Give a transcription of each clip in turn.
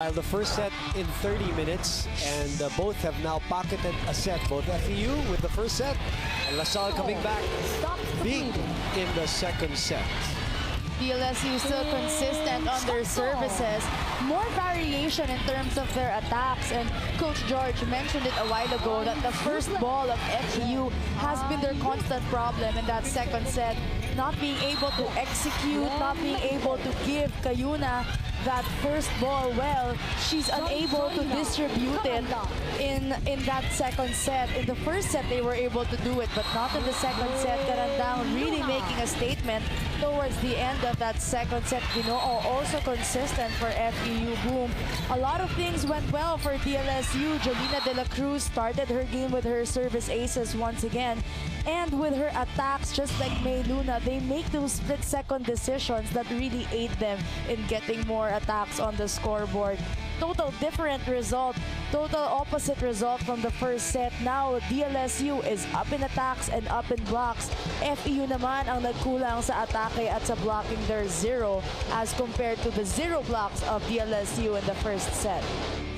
The first set in 30 minutes, and both have now pocketed a set. Both FEU with the first set, and LaSalle coming back big in the second set. DLSU still consistent on their services. More variation in terms of their attacks, and Coach George mentioned it a while ago that the first ball of FEU has been their constant problem in that second set. Not being able to execute, not being able to give Cayuna that first ball well. She's unable to distribute it in that second set. In the first set, they were able to do it, but not in the second set. Carandang really making a statement towards the end of that second set. Ginoo also consistent for FEU. Boom. A lot of things went well for DLSU. Jolina De La Cruz started her game with her service aces once again. And with her attacks, just like May Luna, they make those split-second decisions that really aid them in getting more attacks on the scoreboard. Total different result, total opposite result from the first set. Now, DLSU is up in attacks and up in blocks. FEU naman ang nagkulang sa atake at sa blocking. They're 0 as compared to the 0 blocks of DLSU in the first set.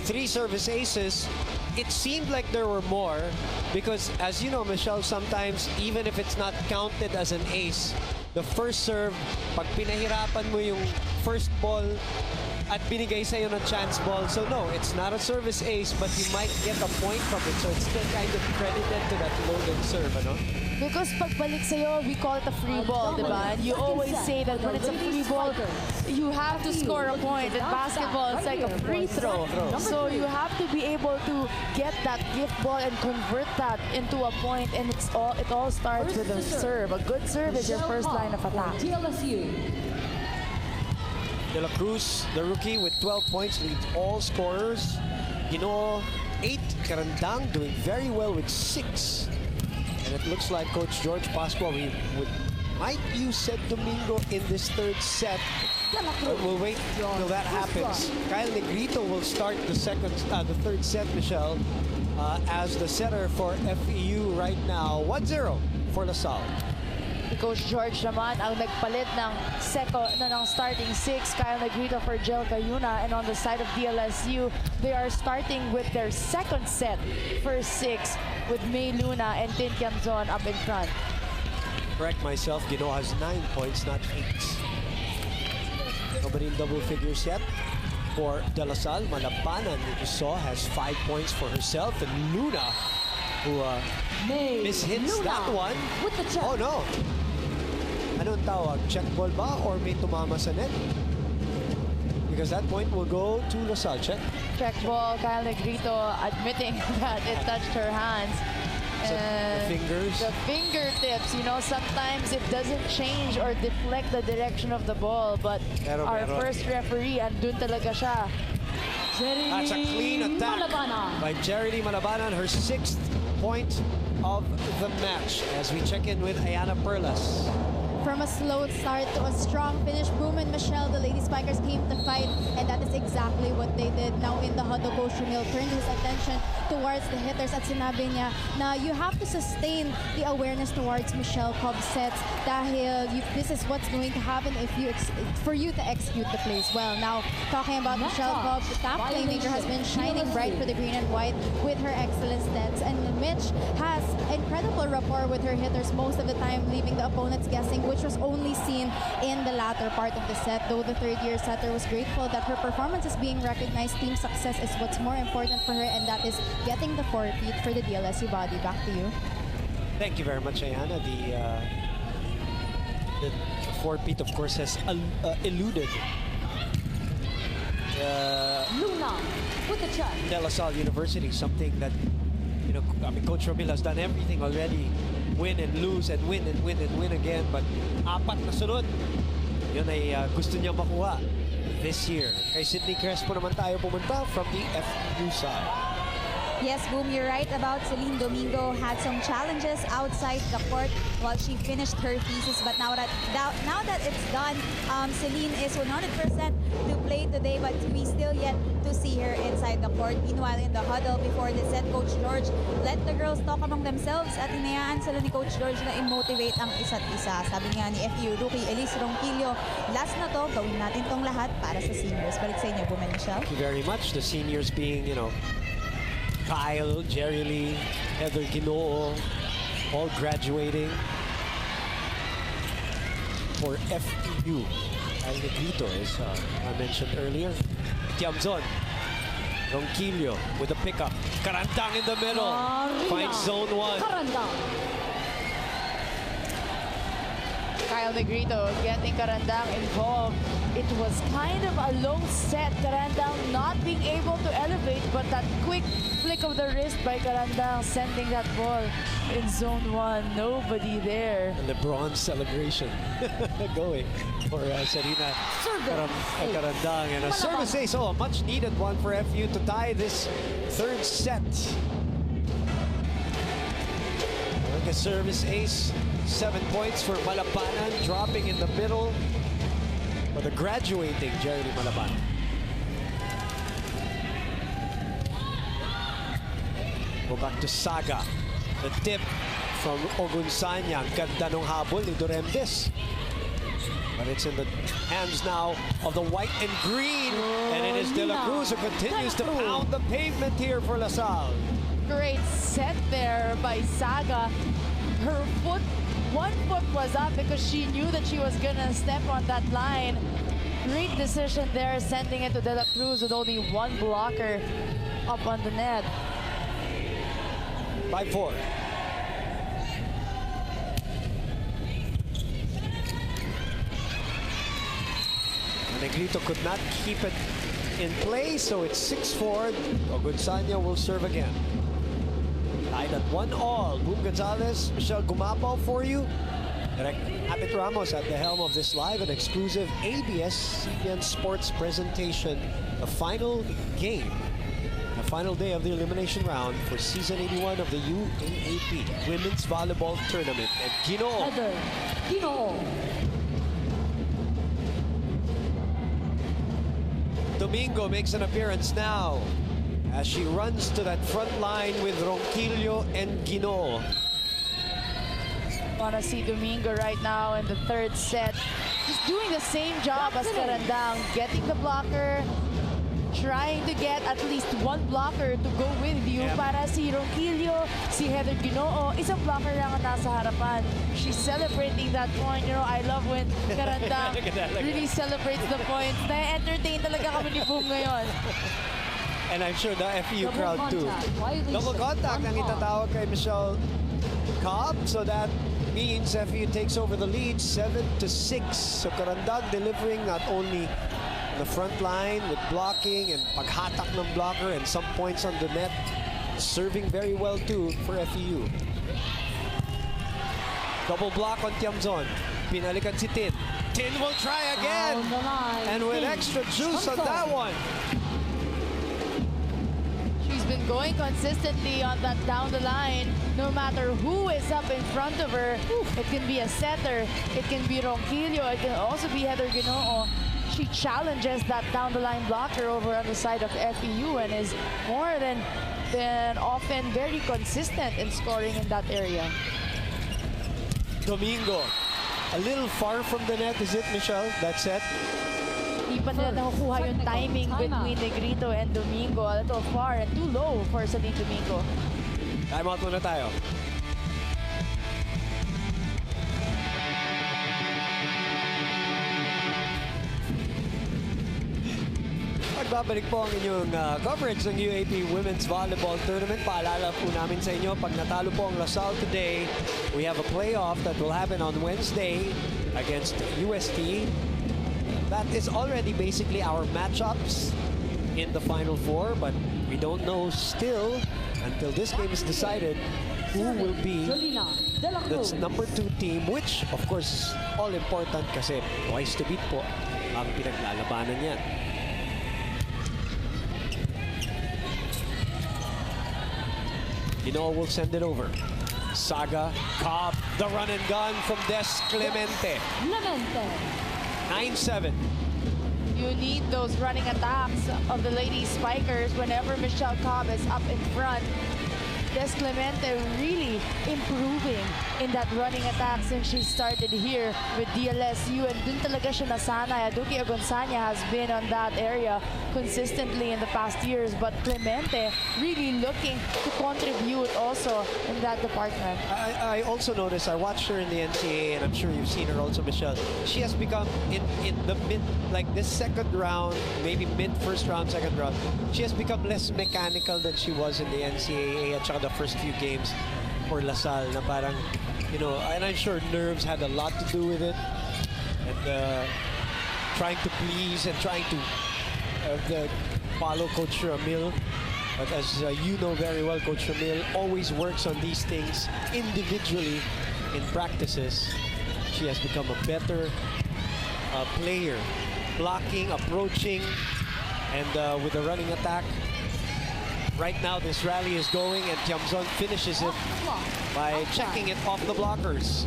3 service aces. It seemed like there were more because, as you know, Michelle, sometimes even if it's not counted as an ace, the first serve, pag pinahirapan mo yung first ball at binigay sa'yo ng chance ball. So no, it's not a service ace, but you might get a point from it. So it's still kind of credited to that loaded serve, ano? Because pagbalik sa'yo, we call it a free ball, diba? And you always say that when it's a free ball, you have to score a point. In basketball, it's like a free throw. So you have to be able to get that gift ball and convert that into a point. And it all starts with a serve. A good serve is your first line of attack. De La Cruz, the rookie, with 12 points, leads all scorers. Ginoo, 8. Carandang doing very well with 6. And it looks like Coach George Pascual might use St. Domingo in this third set. But we'll wait till that happens. Kyle Negrito will start the third set, Michelle, as the setter for FEU right now. 1-0 for LaSalle. Coach George naman ang nagpalit ng starting 6, Kyle Negrito for Jel Cayuna. And on the side of DLSU, they are starting with their second set, first 6, with May Luna and Tin Tianzon up in front. Correct myself, Ginoo has 9 points, not 8. Nobody in double figures yet. For De La Salle, Malabanan, you saw, has 5 points for herself. And Luna, who mishits that one. Oh no! Anong tawag? Check ball ba or may tumama sa net? Because that point will go to LaSalle. Check. Check ball. Kyle Negrito admitting that it touched her hands. And the fingers. The fingertips, you know, sometimes it doesn't change or deflect the direction of the ball. But our first referee, andun talaga siya. That's a clean attack by Jerry Malabanan, her 6th point of the match. As we check in with Ayana Perlas. From a slow start to a strong finish, Boom and Michelle, the Lady Spikers came to fight, and that is exactly what they did. Now in the huddle, Coach Ramil turned his attention towards the hitters at sinabi niya, now you have to sustain the awareness towards Michelle Cobb's sets dahil this is what's going to happen for you to execute the plays well. Now, talking about Michelle Cobb, the top playmaker has been shining bright for the green and white with her excellent stats, and Mitch has incredible rapport with her hitters most of the time, leaving the opponents guessing, which was only seen in the latter part of the set. Though the third-year setter was grateful that her performance is being recognized, team success is what's more important for her, and that is getting the 4-peat for the DLSU body. Back to you. Thank you very much, Ayana. The 4-peat, of course, has eluded Luna with the check. De La Salle University, something that, you know, I mean, Coach Ramil has done everything already. Win and lose and win and win and win again. But 4 na sunod, yun ay gusto niya makuha this year. Kay Sydney Crespo naman tayo pumunta from the FEU side. Yes, Boom, you're right about Celine Domingo. Had some challenges outside the court while she finished her thesis. But now that it's done, Celine is 100% to play today. But we still yet to to see her inside the court. Meanwhile, in the huddle before the set, Coach George let the girls talk among themselves at hinayaan sila ni Coach George na i-motivate ang isa't isa. Sabi nga ni FEU rookie Elise Ronquillo, last na to, gawin natin tong lahat para sa seniors. Balik sa inyo, Women Michelle. Thank you very much. The seniors being, Kyle, Jerry Lee, Heather Ginoo, all graduating for FEU. Al Negrito, as I mentioned earlier. Tiamzon, Ronquillo with a pickup. Karandang in the middle. Finds zone 1. Karandang. Kyle Negrito getting Karandang involved. It was kind of a low set. Karandang not being able to elevate, but that quick flick of the wrist by Karandang sending that ball in zone 1. Nobody there. And LeBron celebration going for Serena Karandang. And a service ace, a much needed one for FEU to tie this third set. Like a service ace, 7 points for Malabanan, dropping in the middle for the graduating Jeremy Malabanan. Go back to Saga. The tip from Ogunsanya. Ganda ng habol ni Duremdes. But it's in the hands now of the white and green. And it is De La Cruz who continues to pound the pavement here for LaSalle. Great set there by Saga. Her one foot was up because she knew that she was gonna step on that line. Great decision there, sending it to De La Cruz with only one blocker up on the net. 5-4. Negrito could not keep it in play, so it's 6-4. Ogunsanya will serve again. Tied at 1-all. Boom Gonzalez, Michelle Gumapaw for you. Direct Abit Ramos at the helm of this live and exclusive ABS-CBN Sports presentation. The final game, the final day of the elimination round for season 81 of the UAAP Women's Volleyball Tournament. And Ginoo. Heather Ginoo. Domingo makes an appearance now as she runs to that front line with Ronquillo and Ginoo. Want to see Domingo right now in the third set. He's doing the same job as Karandang, getting the blocker, trying to get at least one blocker to go with you. Para si Ronquillo, si Heather Ginoo, isang blocker lang ang nasa harapan. She's celebrating that point. I love when Karandang really celebrates the points. Na-entertain talaga kami ni Boom ngayon. And I'm sure the FEU crowd too. Double contact ang itatawag kay Michelle Cobb. So that means FEU takes over the lead 7-6. So Karandang delivering not only the front line with blocking and paghatak ng blocker and some points on the net. Serving very well too for FEU. Double block on Tiamzon. Pinalikan si Tin. Tin will try again. And with extra juice on that one. She's been going consistently on that down the line. No matter who is up in front of her, it can be a setter, it can be Ronquillo, it can also be Heather Ginoo. She challenges that down the line blocker over on the side of FEU and is more than often very consistent in scoring in that area. Domingo, a little far from the net, is it, Michelle? That set? Di pa nila nakukuha yung timing between Negrito and Domingo. A little far and too low for Celine Domingo. Time out muna tayo. Magbabalik po ang inyong coverage ng UAAP Women's Volleyball Tournament. Paalala po namin sa inyo, pag natalo po ang LaSalle today, we have a playoff that will happen on Wednesday against UST. That is already basically our matchups in the Final Four, but we don't know still until this game is decided who will be that's number 2 team, which of course is all important kasi twice to beat po ang pinaglalabanan niyan. Ginoo will send it over. Saga, Cobb, the run and gun from Des Clemente. 9-7. You need those running attacks of the lady spikers whenever Michelle Cobb is up in front. Des Clemente really improving in that running attack since she started here with DLSU, and dun talaga siya nasanay. Aduki Agonsanya has been on that area consistently in the past years, but Clemente really looking to contribute also in that department. I also noticed, I watched her in the NCAA, and I'm sure you've seen her also, Michelle. She has become, in the mid, like this second round, maybe mid first round, second round, she has become less mechanical than she was in the NCAA at saka the first few games for LaSalle, na parang, you know, and I'm sure nerves had a lot to do with it, and trying to please and trying to follow Coach Ramil. But as you know very well, Coach Ramil always works on these things individually in practices. She has become a better player, blocking, approaching, and with the running attack. Right now, this rally is going, and Tiamzon finishes it by checking it off the blockers.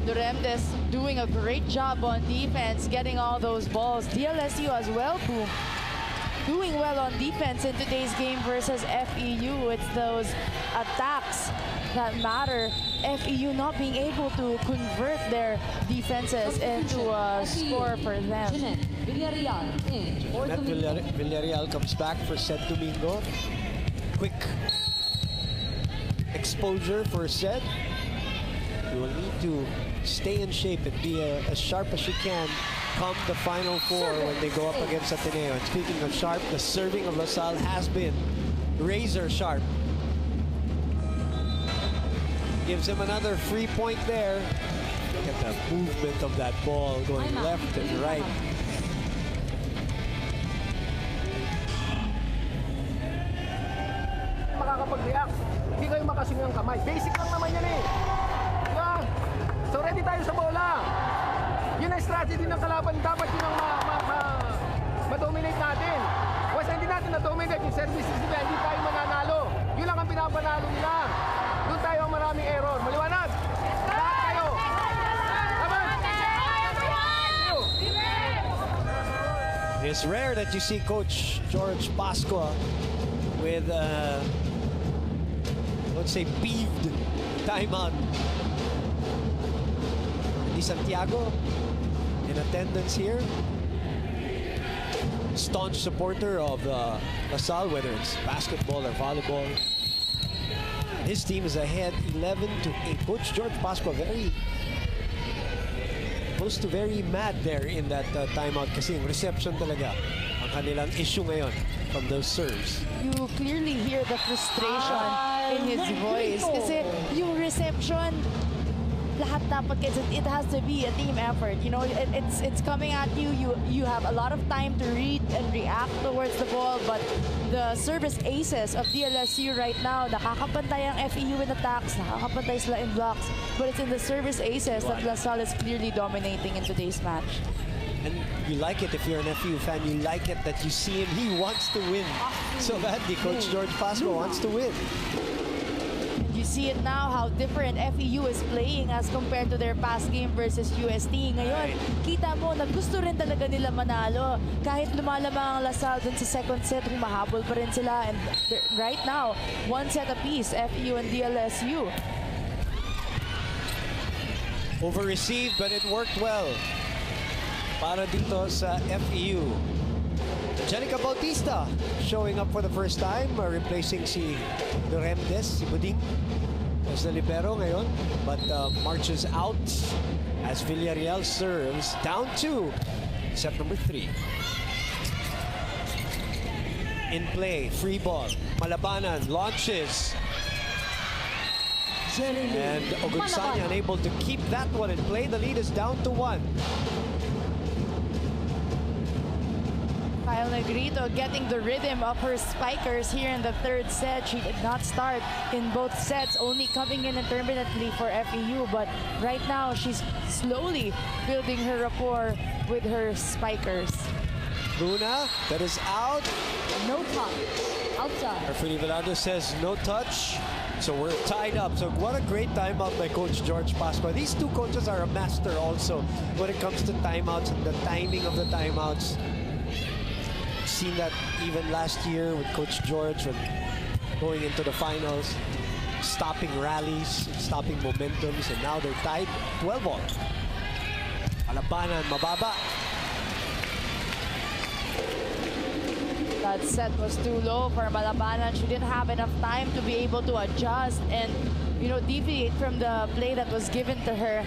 Duremdes doing a great job on defense, getting all those balls. DLSU as well, boom. Doing well on defense in today's game versus FEU. It's those attacks that matter. FEU not being able to convert their defenses into a score for them. Villarreal comes back for Sed Domingo. Quick exposure for Sed. You will need to stay in shape and be as sharp as you can come the Final Four when they go up against Ateneo. And speaking of sharp, the serving of LaSalle has been razor sharp. Gives him another free point there. Look at the movement of that ball going left and right. Makakapag-react. Hindi kayo makasunod ng kamay. Basic lang naman yan eh. Diba? So ready tayo sa bola. Yun ang strategy ng kalaban. Dapat yun ang ma-dominate natin. Once hindi natin na-dominate yung services nila, hindi tayo mananalo. Yun lang ang pinapanalo nila. Doon tayo ang maraming error. Maliwanag? Lahat kayo. It's rare that you see Coach George Pascua with, let's say, peeved timeout. Di Santiago in attendance here. Staunch supporter of LaSalle, whether it's basketball or volleyball. His team is ahead 11-8. Coach George Pascua very close to very mad there in that timeout kasi yung reception talaga ang kanilang issue ngayon from those serves. You clearly hear the frustration in his voice kasi yung reception, lahat dapat, it has to be a team effort. You know, it's coming at you. You have a lot of time to read and react towards the ball, but the service aces of DLSU right now, nakakapantay ang FEU in attacks, nakakapantay sila in blocks, but it's in the service aces that LaSalle is clearly dominating in today's match. And you like it if you're an FEU fan. You like it that you see him. He wants to win so badly. Coach George Pascua wants to win. You see it now how different FEU is playing as compared to their past game versus UST. Ngayon, kita mo na gusto rin talaga nila manalo. Kahit lumalamang ang LaSalle dun sa second set, humahabol pa rin sila. And right now, one set apiece, FEU and DLSU. Over-received, but it worked well para dito sa FEU. Jenica Bautista showing up for the first time, replacing si Duremdes, si Buding as the libero ngayon, but marches out as Villarreal serves down 2, set number 3. In play, free ball, Malabanan launches. And Ogunsanya unable to keep that one in play. The lead is down to 1. Kyle Negrito getting the rhythm of her spikers here in the third set. She did not start in both sets, only coming in intermittently for FEU, but right now she's slowly building her rapport with her spikers. Luna, that is out. No touch. Outside. Referee Velado says no touch. So we're tied up. So what a great timeout by Coach George Pascua. These two coaches are a master also when it comes to timeouts and the timing of the timeouts. Seen that even last year with Coach George when going into the finals, stopping rallies, stopping momentums, and now they're tied 12 all. Malabanan, mababa. That set was too low for Malabanan. She didn't have enough time to be able to adjust and, you know, deviate from the play that was given to her.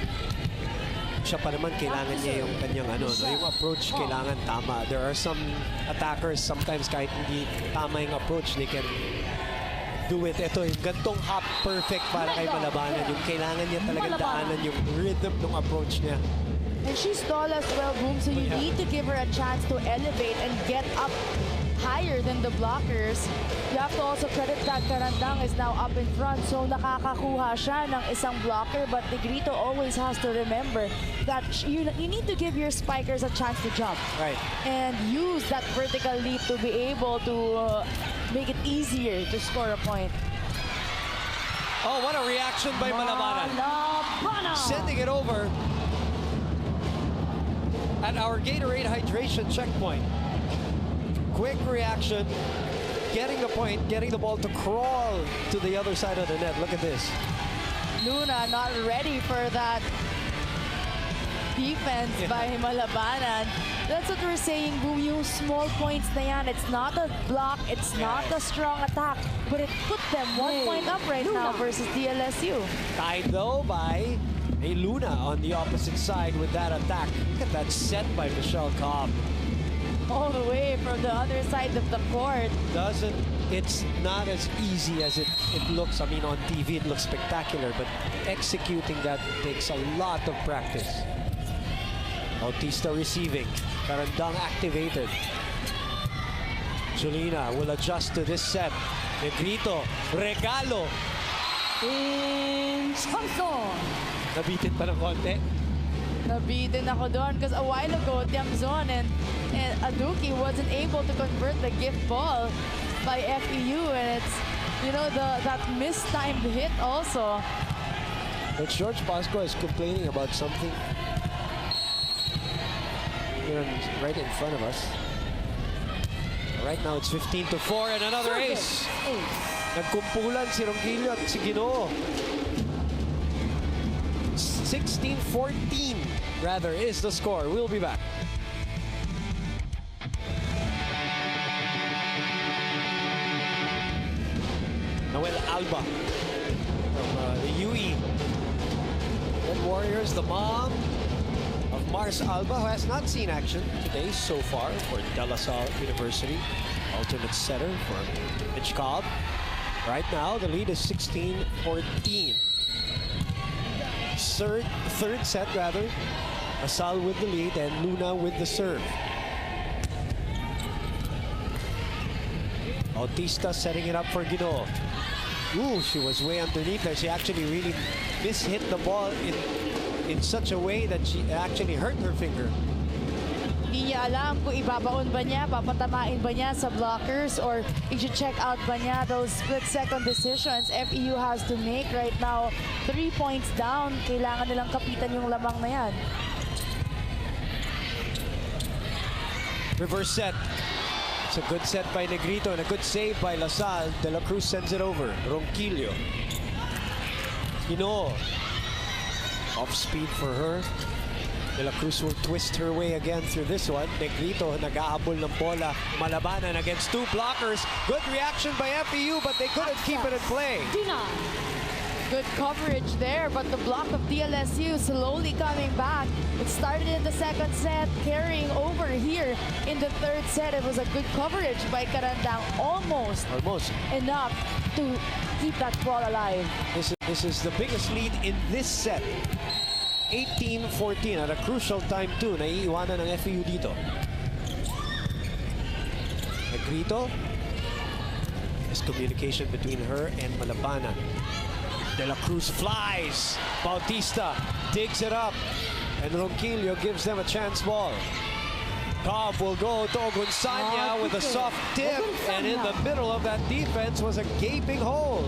Siya pa naman kailangan niya yung kanyang yung approach kailangan tama. There are some attackers sometimes kahit hindi tama yung approach, they can do it. Ito yung gantong hop perfect para kay Malabanan. Yung kailangan niya talagang daanan yung rhythm ng approach niya. And she's tall as well, Boom, so you need to give her a chance to elevate and get up higher than the blockers. You have to also credit that Carandang is now up in front, so nakakakuha siya ng isang blocker, but Negrito always has to remember that you need to give your spikers a chance to jump. Right. And use that vertical leap to be able to make it easier to score a point. Oh, what a reaction by Malabanan. Sending it over at our Gatorade hydration checkpoint. Quick reaction, getting the point, getting the ball to crawl to the other side of the net. Look at this. Luna not ready for that defense by Malabanan. That's what we're saying, Boom. Yung small points na yan, it's not a block, it's not a strong attack, but it put them 1 point up right now versus DLSU. Tied though by a Luna on the opposite side with that attack. Look at that set by Michelle Cobb. All the way from the other side of the court. It's not as easy as it looks. I mean, on TV it looks spectacular, but executing that takes a lot of practice. Bautista receiving. Carandang activated. Julina will adjust to this set. Negrito, regalo. In Samson. Nabitin pa ng konti. Nabitin ako doon because a while ago, Tiamzon and Aduki wasn't able to convert the gift ball by FEU, and it's, you know, that mistimed hit also. But George Pascua is complaining about something here right in front of us. Right now it's 15-4 and another ace. Nagkumpulan si Ronquillo at si Ginoo. 16-14 rather is the score. We'll be back. Noel Alba from the UE. Red Warriors, the mom of Mars Alba, who has not seen action today so far for De La Salle University. Alternate setter for Mitch Cobb. Right now, the lead is 16-14. Third set, rather. Asal with the lead and Luna with the serve. Bautista setting it up for Ginoo. Ooh, she was way underneath there. She actually really mishit the ball in such a way that she actually hurt her finger. Hindi niya alam kung ibabaon ba niya, papatamain ba niya sa blockers, or i-check out ba niya those split-second decisions FEU has to make right now. 3 points down, kailangan nilang kapitan yung lamang na yan. Reverse set. It's a good set by Negrito and a good save by La Salle. De La Cruz sends it over. Ronquillo. Off speed for her. De La Cruz will twist her way again through this one. Negrito nag-ahabol ng bola. Malabanan against two blockers. Good reaction by FEU, but they couldn't keep it in play. Good coverage there, but the block of DLSU slowly coming back. It started in the second set, carrying over here in the third set. It was a good coverage by Carandang, almost enough to keep that ball alive. This is the biggest lead in this set. 18-14 at a crucial time too. Naiiwanan ng FEU dito. Negrito. There's communication between her and Malabanan. De La Cruz flies. Bautista digs it up. And Ronquillo gives them a chance ball. Cobb will go to Ogunsanya with a soft tip. And in the middle of that defense was a gaping hole.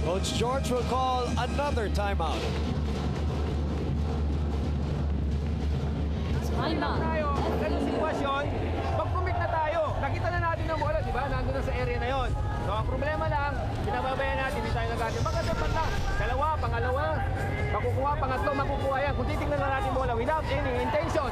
Coach George will call another timeout. Timeout. Tayo, ganun sitwasyon, mag-commit na tayo. Nakita na natin ang bola, di ba? Nandun na sa area na yon. So, ang problema lang, pinababayan natin, hindi tayo nag-atin. Magkatapat lang, dalawa, pangalawa, makukuha, pangatlo, makukuha yan. Kung titignan na natin bola without any intention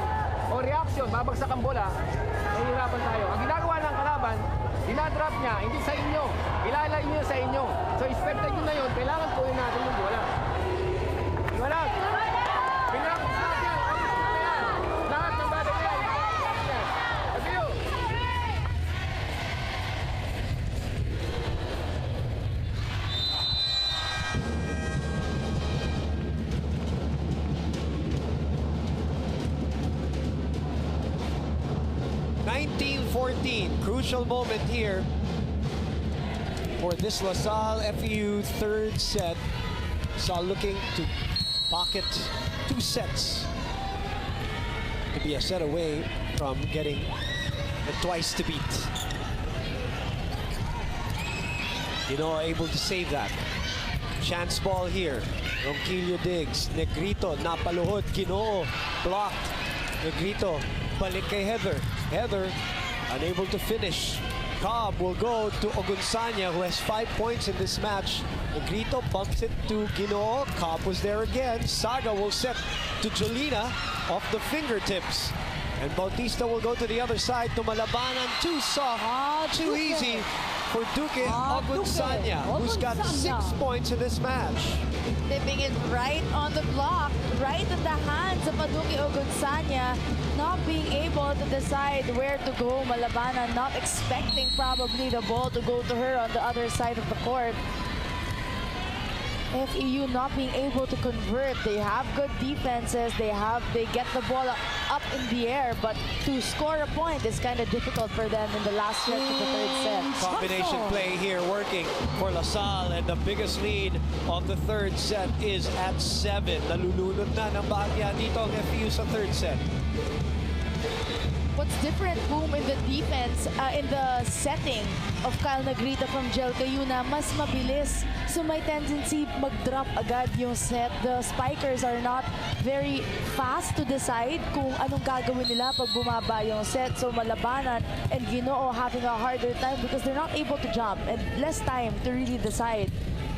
o reaction, babagsak ang bola, mahihirapan tayo. Ang ginagawa ng kalaban, dinadrop niya, hindi sa inyo. Ilalain niyo sa inyo. So, expected nyo na yun, kailangan kuhin natin yung bola. Wala. Pinakos natin yan. Lahat ng bagay na yan. FEU. Crucial moment here for this LaSalle FEU third set. LaSalle looking to pocket 2 sets to be a set away from getting the twice to beat. Able to save that. Chance ball here. Ronquillo digs. Negrito napaluhod. Ginoo blocked. Negrito balik kay Heather. Heather unable to finish. Cobb will go to Ogunsanya, who has 5 points in this match. Negrito bumps it to Ginoo. Cobb was there again. Saga will set to Jolina off the fingertips. And Bautista will go to the other side to Malabanan. Too soft, too easy for Duque Ogunsanya, who's got 6 points in this match. Tipping it right on the block, right in the hands of Duque Ogunsanya, not being able to decide where to go. Malabanan not expecting probably the ball to go to her on the other side of the court. FEU not being able to convert. They have good defenses. They get the ball up in the air, but to score a point is kind of difficult for them in the last stretch of the third set. Combination play here working for LaSalle, and the biggest lead of the third set is at 7. Nalulunod na ng bahagya dito ang FEU sa third set. What's different, Boom, in the defense, in the setting of Kyle Negrita from Gel Cayuna, mas mabilis. So may tendency mag-drop agad yung set. The spikers are not very fast to decide kung anong gagawin nila pag bumaba yung set. So Malabanan and Ginoo having a harder time because they're not able to jump and less time to really decide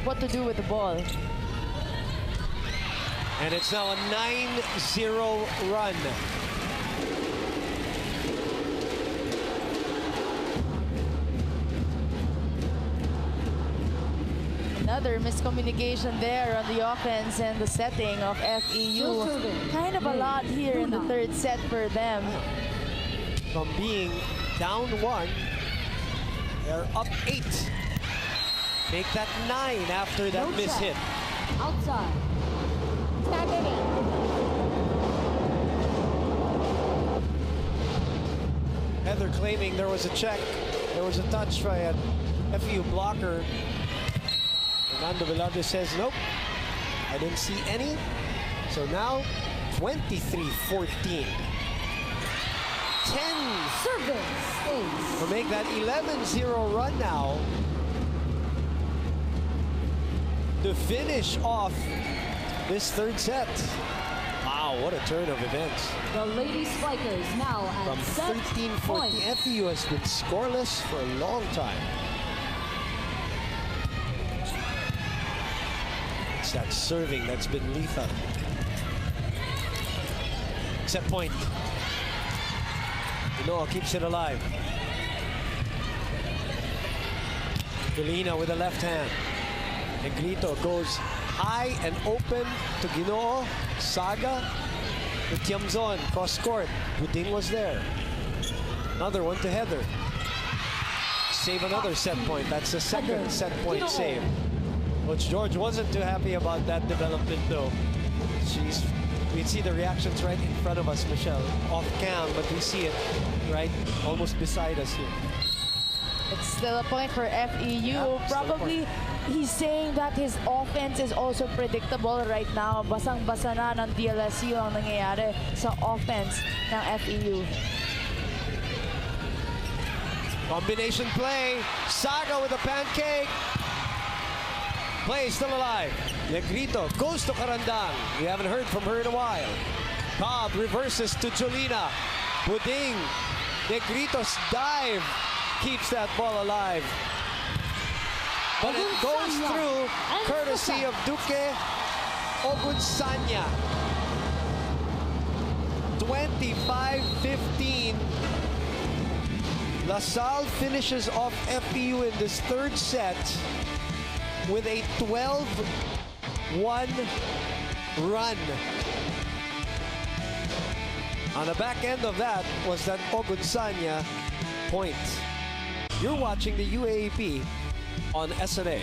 what to do with the ball. And it's now a 9-0 run. Another miscommunication there on the offense and the setting of FEU. Kind of a lot here in the third set for them. From being down 1, they're up 8. Make that 9 after that miss-hit. Outside. Heather claiming there was a check. There was a touch by a FEU blocker. Fernando Velarde says, nope, I didn't see any. So now, 23-14. 10 Service ace. to make that 11-0 run now to finish off this third set. Wow, what a turn of events. The Lady Spikers now From at set 13-14, point. FEU has been scoreless for a long time. It's that serving that's been lethal. Set point. Ginoo keeps it alive. Jolina with the left hand. Negrito goes high and open to Ginoo. Saga to Tiamzon, cross court. Buding was there. Another one to Heather. Save another set point. That's the second set point save. Coach George wasn't too happy about that development though. We'd see the reactions right in front of us, Michelle. Off cam, but we see it right almost beside us here. It's still a point for FEU. Probably he's saying that his offense is also predictable right now. Basang-basa na ng DLSU ang nangyayari sa offense ng FEU. Combination play. Saga with a pancake. Play still alive. Negrito goes to Carandang. We haven't heard from her in a while. Cobb reverses to Jolina. Buding. Negrito's dive keeps that ball alive. But it goes through courtesy of Duque Ogunsanya. 25-15. LaSalle finishes off FEU in this third set with a 12-1 run. On the back end of that was that Ogunsanya point. You're watching the UAAP on SNA.